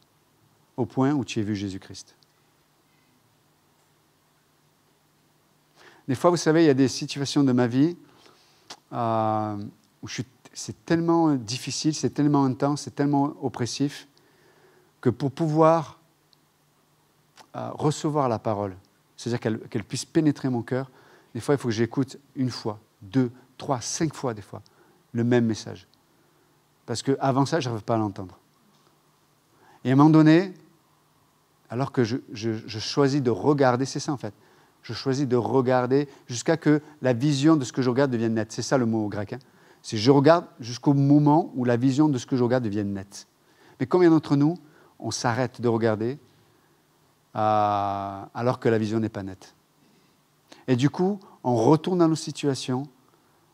au point où tu as vu Jésus-Christ? Des fois, vous savez, il y a des situations de ma vie où c'est tellement difficile, c'est tellement intense, c'est tellement oppressif, que pour pouvoir recevoir la parole, c'est-à-dire qu'elle puisse pénétrer mon cœur, des fois, il faut que j'écoute 1 fois, 2, 3, 5 fois, des fois, le même message. Parce qu'avant ça, je n'arrive pas à l'entendre. Et à un moment donné, alors que je choisis de regarder, c'est ça en fait, je choisis de regarder jusqu'à que la vision de ce que je regarde devienne nette. C'est ça le mot grec. C'est je regarde jusqu'au moment où la vision de ce que je regarde devienne nette. Mais combien d'entre nous, on s'arrête de regarder alors que la vision n'est pas nette? Et du coup, on retourne dans nos situations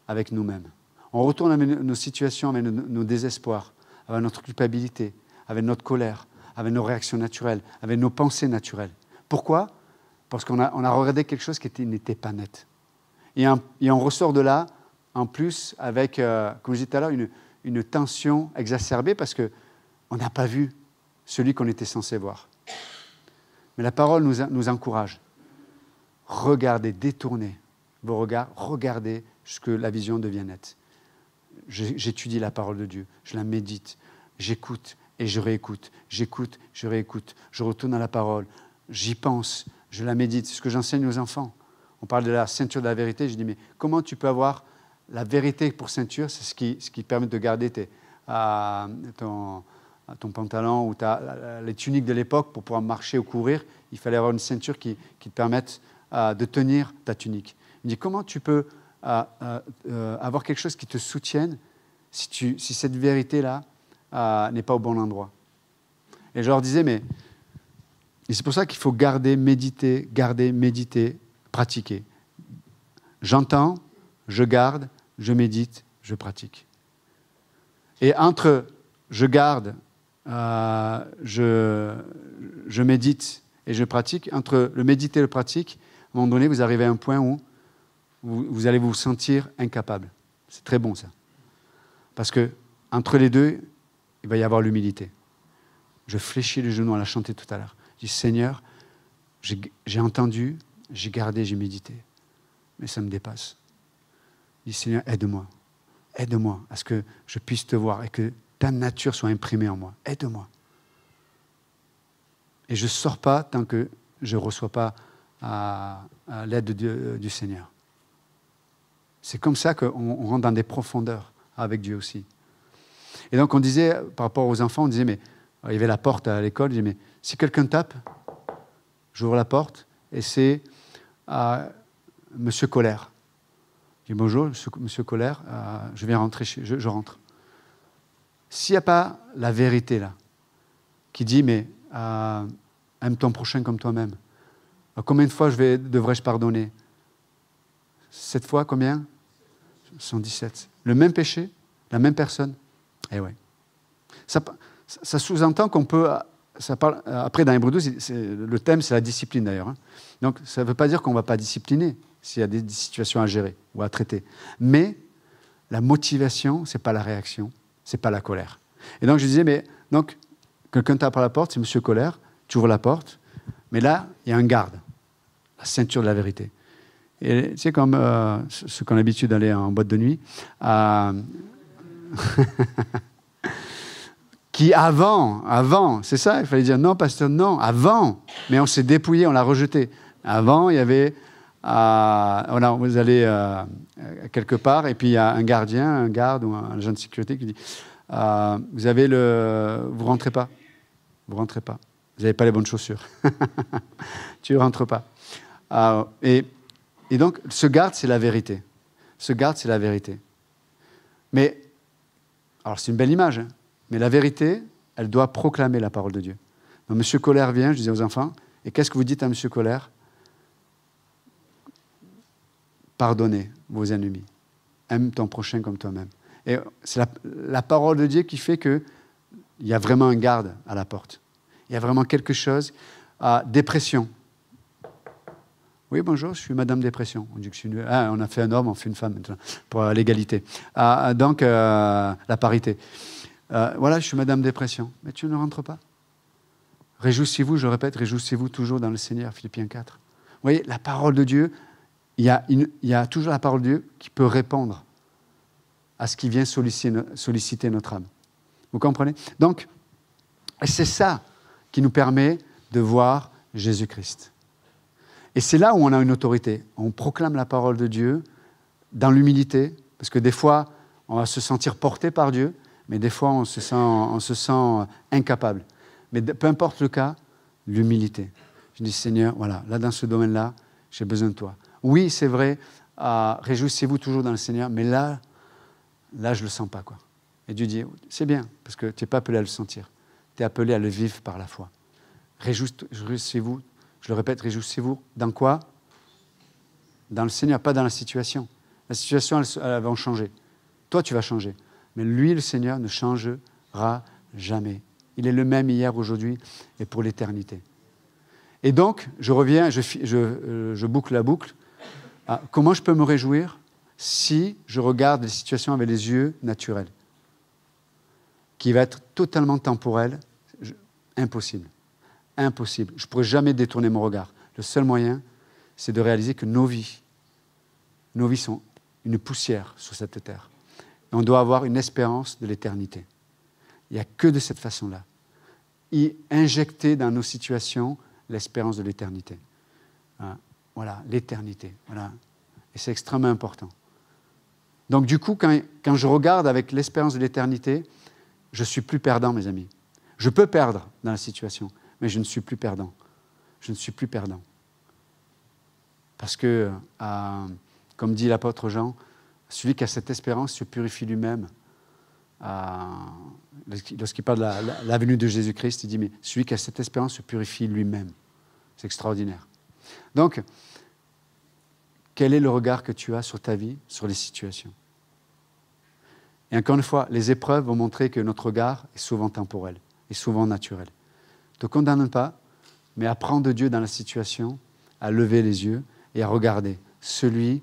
avec nous-mêmes. On retourne à nos situations avec nos désespoirs, avec notre culpabilité, avec notre colère, avec nos réactions naturelles, avec nos pensées naturelles. Pourquoi? Parce qu'on a regardé quelque chose qui n'était pas net. Et on ressort de là, en plus, avec, comme je disais tout à l'heure, une tension exacerbée parce qu'on n'a pas vu celui qu'on était censé voir. Mais la parole nous encourage. Regardez, détournez vos regards, regardez jusqu'à la vision devienne nette. J'étudie la parole de Dieu, je la médite, j'écoute et je réécoute, j'écoute, je réécoute, je retourne à la parole, j'y pense, je la médite. C'est ce que j'enseigne aux enfants. On parle de la ceinture de la vérité, je dis mais comment tu peux avoir la vérité pour ceinture? C'est ce qui permet de garder ton pantalon ou les tuniques de l'époque pour pouvoir marcher ou courir. Il fallait avoir une ceinture qui te permette de tenir ta tunique. Il me dit comment tu peux avoir quelque chose qui te soutienne si cette vérité-là n'est pas au bon endroit. Et je leur disais, et c'est pour ça qu'il faut garder, méditer, pratiquer. J'entends, je garde, je médite, je pratique. Et entre je garde, je médite et je pratique, entre le méditer et le pratique, à un moment donné, vous arrivez à un point où vous allez vous sentir incapable. C'est très bon ça. Parce que entre les deux, il va y avoir l'humilité. Je fléchis les genoux, on l'a chanté tout à l'heure. Je dis Seigneur, j'ai entendu, j'ai gardé, j'ai médité. Mais ça me dépasse. Je dis Seigneur, aide-moi. Aide-moi à ce que je puisse te voir et que ta nature soit imprimée en moi. Aide-moi. Et je ne sors pas tant que je ne reçois pas à l'aide du Seigneur. C'est comme ça qu'on rentre dans des profondeurs avec Dieu aussi. Et donc on disait, par rapport aux enfants, on disait, mais il y avait la porte à l'école, je disais, mais si quelqu'un tape, j'ouvre la porte et c'est Monsieur Colère. Je dis bonjour, Monsieur Colère, je viens rentrer, je rentre. S'il n'y a pas la vérité là, qui dit, mais aime ton prochain comme toi-même, combien de fois devrais-je pardonner? 7 fois, combien? 117. Le même péché, la même personne. Eh ouais. Ça sous-entend qu'on peut... Ça parle, après, dans Hébreux 12, le thème, c'est la discipline d'ailleurs. Hein. Donc, ça ne veut pas dire qu'on ne va pas discipliner s'il y a des situations à gérer ou à traiter. Mais la motivation, ce n'est pas la réaction, ce n'est pas la colère. Et donc, je disais, mais donc, quelqu'un tape à la porte, c'est Monsieur Colère, tu ouvres la porte, mais là, il y a un garde, la ceinture de la vérité. Et c'est comme ceux qui ont l'habitude d'aller en boîte de nuit, qui avant, c'est ça, il fallait dire non, pasteur, non, avant, mais on s'est dépouillé, on l'a rejeté. Avant, il y avait, voilà, vous allez quelque part, et puis il y a un gardien, un garde ou un agent de sécurité qui dit, vous rentrez pas, vous n'avez pas les bonnes chaussures, tu ne rentres pas. Et donc, ce garde, c'est la vérité. Ce garde, c'est la vérité. Mais, alors c'est une belle image, hein, mais la vérité, elle doit proclamer la parole de Dieu. Donc, M. Colère vient, je disais aux enfants, et qu'est-ce que vous dites à M. Colère? Pardonnez vos ennemis. Aime ton prochain comme toi-même. Et c'est la parole de Dieu qui fait qu'il y a vraiment un garde à la porte. Il y a vraiment quelque chose. Dépression. Oui, bonjour, je suis Madame Dépression. On dit que je suis on a fait un homme, on fait une femme maintenant, pour l'égalité. Donc, la parité. Voilà, je suis Madame Dépression. Mais tu ne rentres pas. Réjouissez-vous, je le répète, réjouissez-vous toujours dans le Seigneur, Philippiens 4. Vous voyez, la parole de Dieu, il y a toujours la parole de Dieu qui peut répondre à ce qui vient solliciter notre âme. Vous comprenez? Donc, c'est ça qui nous permet de voir Jésus-Christ. Et c'est là où on a une autorité. On proclame la parole de Dieu dans l'humilité, parce que des fois, on va se sentir porté par Dieu, mais des fois, on se sent incapable. Mais peu importe le cas, l'humilité. Je dis, Seigneur, voilà, là, dans ce domaine-là, j'ai besoin de toi. Oui, c'est vrai, réjouissez-vous toujours dans le Seigneur, mais là, je ne le sens pas, quoi. Et Dieu dit, c'est bien, parce que tu n'es pas appelé à le sentir. Tu es appelé à le vivre par la foi. Réjouissez-vous. Je le répète, réjouissez-vous. Dans quoi? Dans le Seigneur, pas dans la situation. La situation, elle va changer. Toi, tu vas changer. Mais lui, le Seigneur, ne changera jamais. Il est le même hier, aujourd'hui et pour l'éternité. Et donc, je reviens, je boucle la boucle. Comment je peux me réjouir si je regarde les situations avec les yeux naturels? Qui va être totalement temporel, impossible. Impossible. Je ne pourrai jamais détourner mon regard. Le seul moyen, c'est de réaliser que nos vies sont une poussière sur cette terre. Et on doit avoir une espérance de l'éternité. Il n'y a que de cette façon-là. Injecter dans nos situations l'espérance de l'éternité. Voilà, l'éternité. Voilà. Et c'est extrêmement important. Donc du coup, quand je regarde avec l'espérance de l'éternité, je ne suis plus perdant, mes amis. Je peux perdre dans la situation, mais je ne suis plus perdant. Je ne suis plus perdant. Parce que, comme dit l'apôtre Jean, celui qui a cette espérance se purifie lui-même. Lorsqu'il parle de la venue de Jésus-Christ, il dit, mais celui qui a cette espérance se purifie lui-même. C'est extraordinaire. Donc, quel est le regard que tu as sur ta vie, sur les situations? Et encore une fois, les épreuves vont montrer que notre regard est souvent temporel, est souvent naturel. Ne te condamne pas, mais apprends de Dieu dans la situation à lever les yeux et à regarder celui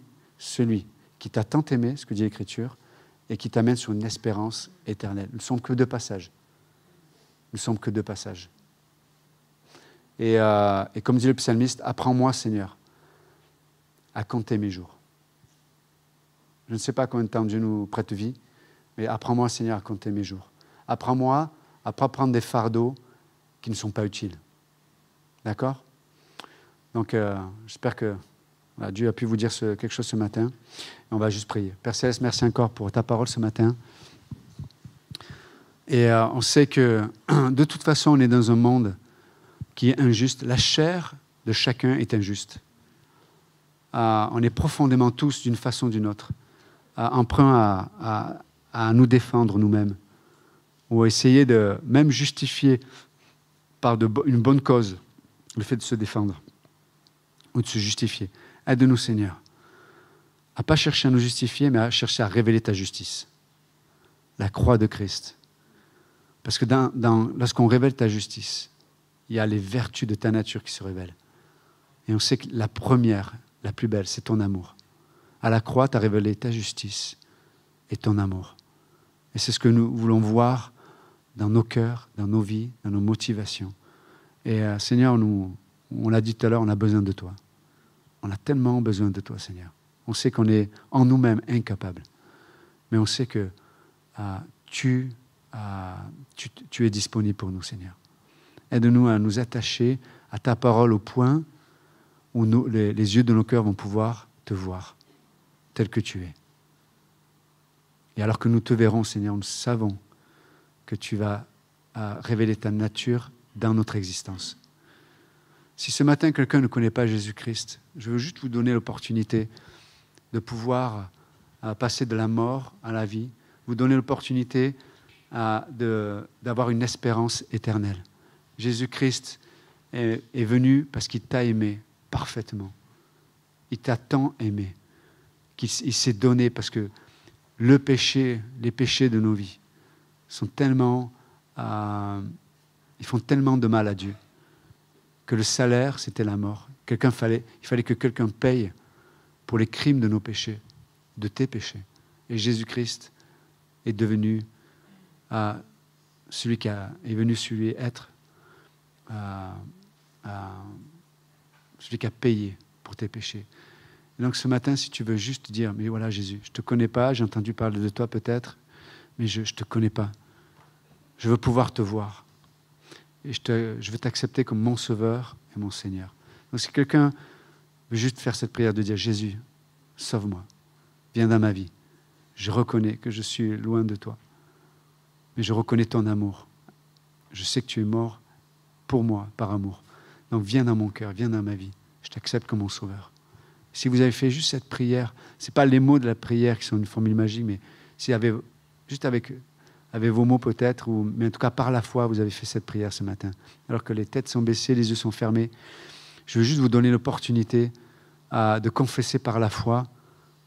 qui t'a tant aimé, ce que dit l'Écriture, et qui t'amène sur une espérance éternelle. Nous ne sommes que de passage. Nous ne sommes que de passage. Et comme dit le psalmiste, apprends-moi, Seigneur, à compter mes jours. Je ne sais pas combien de temps Dieu nous prête vie, mais apprends-moi, Seigneur, à compter mes jours. Apprends-moi à ne pas prendre des fardeaux qui ne sont pas utiles. D'accord? Donc, j'espère que voilà, Dieu a pu vous dire quelque chose ce matin. Et on va juste prier. Père Céleste, merci encore pour ta parole ce matin. Et on sait que, de toute façon, on est dans un monde qui est injuste. La chair de chacun est injuste. On est profondément tous, d'une façon ou d'une autre, emprunts à nous défendre nous-mêmes, ou à essayer de même justifier par une bonne cause le fait de se défendre ou de se justifier. Aide-nous, Seigneur, à ne pas chercher à nous justifier, mais à chercher à révéler ta justice, la croix de Christ. Parce que lorsqu'on révèle ta justice, il y a les vertus de ta nature qui se révèlent. Et on sait que la première, la plus belle, c'est ton amour. À la croix, tu as révélé ta justice et ton amour. Et c'est ce que nous voulons voir dans nos cœurs, dans nos vies, dans nos motivations. Et Seigneur, on l'a dit tout à l'heure, on a besoin de toi. On a tellement besoin de toi, Seigneur. On sait qu'on est en nous-mêmes incapables. Mais on sait que tu es disponible pour nous, Seigneur. Aide-nous à nous attacher à ta parole au point où les yeux de nos cœurs vont pouvoir te voir tel que tu es. Et alors que nous te verrons, Seigneur, nous savons que tu vas révéler ta nature dans notre existence. Si ce matin, quelqu'un ne connaît pas Jésus-Christ, je veux juste vous donner l'opportunité de pouvoir passer de la mort à la vie, vous donner l'opportunité d'avoir une espérance éternelle. Jésus-Christ est venu parce qu'il t'a aimé parfaitement. Il t'a tant aimé qu'il s'est donné parce que les péchés de nos vies sont tellement, ils font tellement de mal à Dieu que le salaire, c'était la mort. Il fallait que quelqu'un paye pour les crimes de nos péchés, de tes péchés. Et Jésus-Christ est devenu celui qui est venu être celui qui a payé pour tes péchés. Et donc ce matin, si tu veux juste dire, mais voilà Jésus, je ne te connais pas, j'ai entendu parler de toi peut-être, mais je ne te connais pas. Je veux pouvoir te voir. Et je veux t'accepter comme mon Sauveur et mon Seigneur. Donc si quelqu'un veut juste faire cette prière de dire, Jésus, sauve-moi, viens dans ma vie. Je reconnais que je suis loin de toi, mais je reconnais ton amour. Je sais que tu es mort pour moi, par amour. Donc viens dans mon cœur, viens dans ma vie. Je t'accepte comme mon Sauveur. Si vous avez fait juste cette prière, ce n'est pas les mots de la prière qui sont une formule magique, mais si juste avec vos mots peut-être, mais en tout cas par la foi, vous avez fait cette prière ce matin. Alors que les têtes sont baissées, les yeux sont fermés, je veux juste vous donner l'opportunité de confesser par la foi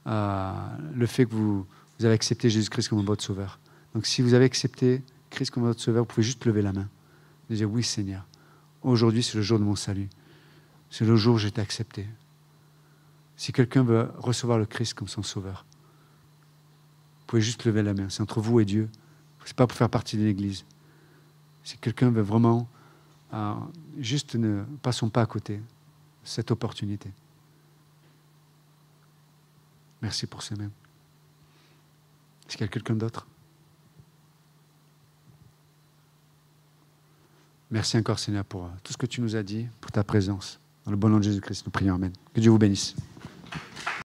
le fait que vous avez accepté Jésus-Christ comme votre Sauveur. Donc si vous avez accepté Christ comme votre Sauveur, vous pouvez juste lever la main et dire, oui Seigneur, aujourd'hui c'est le jour de mon salut. C'est le jour où j'ai été accepté. Si quelqu'un veut recevoir le Christ comme son Sauveur, vous pouvez juste lever la main. C'est entre vous et Dieu. Ce n'est pas pour faire partie de l'Église. Si quelqu'un veut vraiment, juste ne passons pas à côté de cette opportunité. Merci pour ce même. Est-ce qu'il y a quelqu'un d'autre? Merci encore Seigneur pour tout ce que tu nous as dit, pour ta présence. Dans le bon nom de Jésus-Christ, nous prions. Amen. Que Dieu vous bénisse.